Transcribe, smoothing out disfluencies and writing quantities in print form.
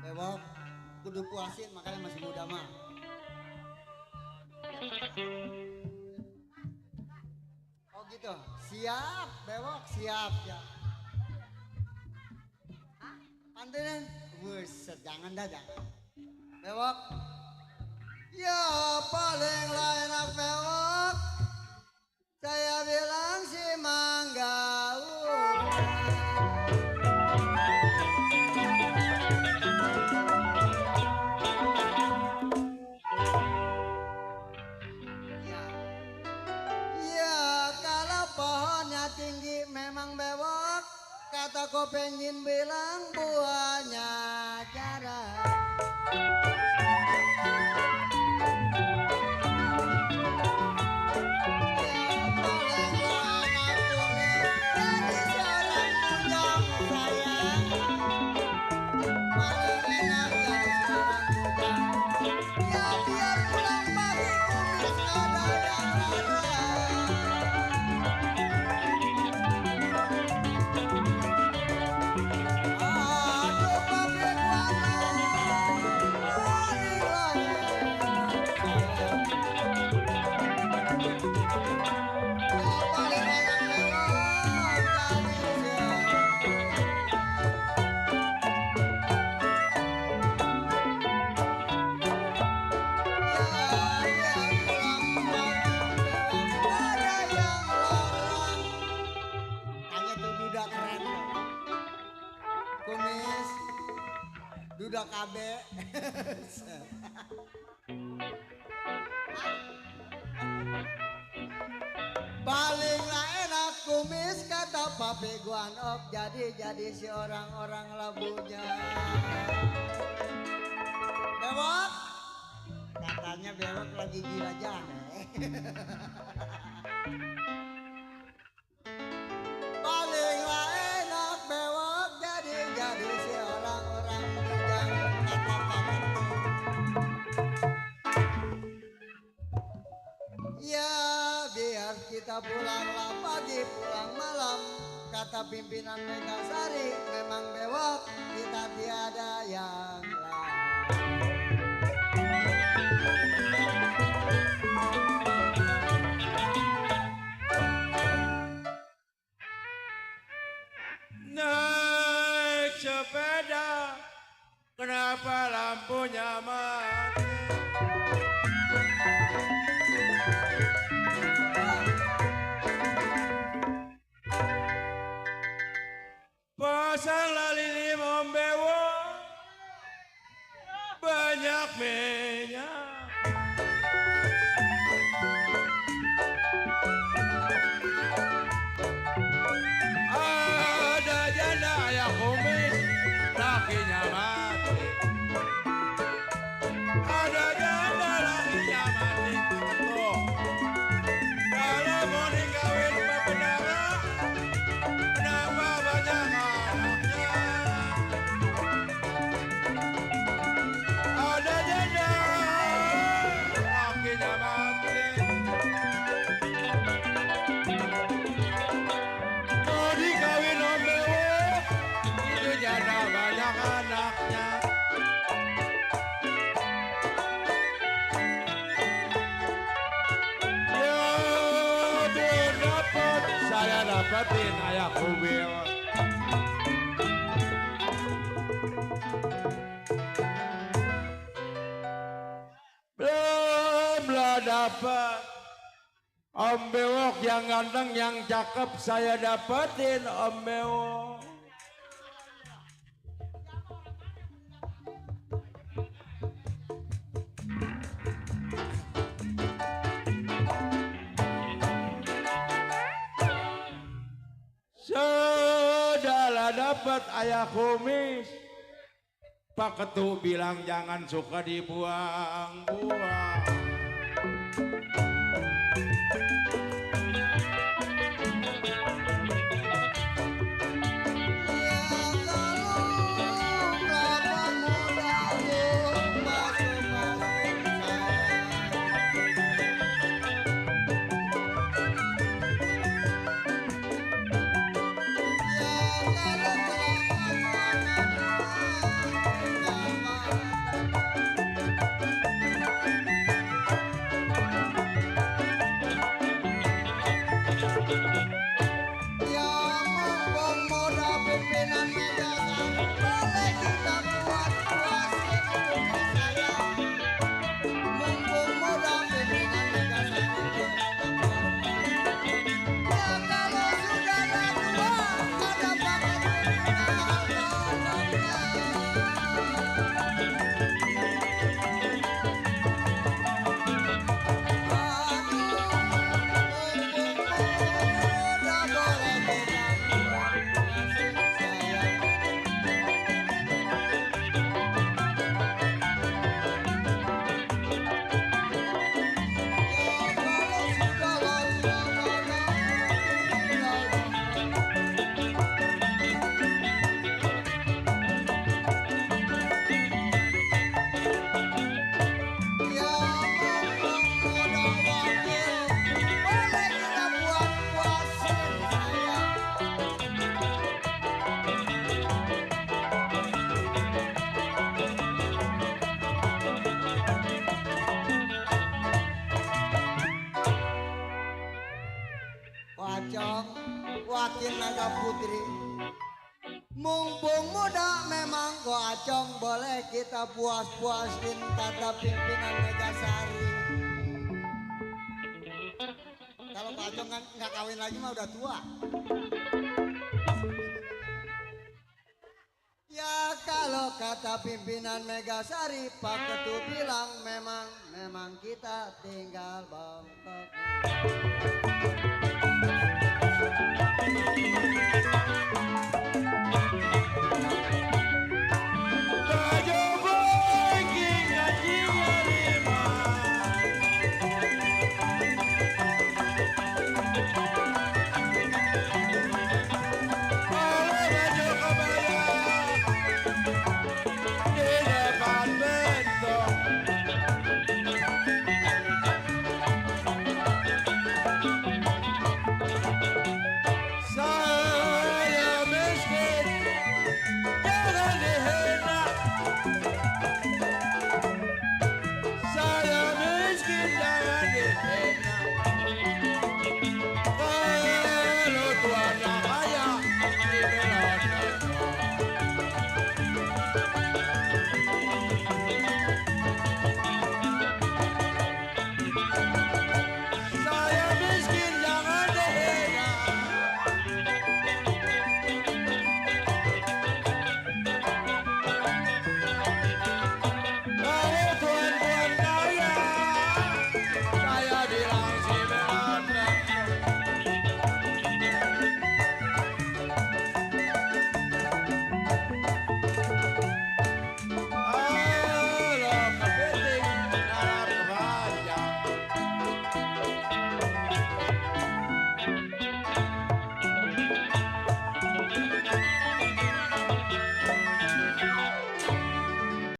Bewok kudu puasin makanya masih muda mah. Oh gitu. Siap, Bewok siap ya. Pantenin. Buset, jangan dah jangan. Bewok. Ya paling lah enak bewok. Saya bilang si Mangga. Ya kalau pohonnya tinggi memang bewok. Kata pengen bilang buahnya jarang. Duda KB. Palinglah enak kumis kata papi guanok jadi si orang-orang labunya. Bewok katanya bewok lagi gila jane. Palinglah enak bewok jadi si orang-orang bujang kata papi. Ya biar kita pulanglah pagi pulang malam kata pimpinan Megasari memang bewok kita tiada yang lain. Naik sepeda kenapa lampunya mati? Pasang lili membewo banyak minyak. Ada janda yang kumis lakinya mati. Ada janda lakinya mati ketuk. Kalau mau dikawin pembedara kenapa banyak anaknya? Ada janda lakinya mati. Mau dikawin om bewok itu janda banyak anaknya. Ya belum dapat saya dapatin ayah kubil. Belum dapat om bewok yang ganteng yang cakep saya dapatin om bewok. Sudahlah dapat ayah kumis. Pak Ketu bilang jangan suka dibuang-buang. Joakim Naga Putri. Mumpung muda memang kok acong boleh kita puas-puasin kata pimpinan Megasari. Kalau Pak Acong kan nggak kawin lagi mah udah tua. Ya kalau kata pimpinan Megasari Pak Ketua bilang memang kita tinggal bongkok.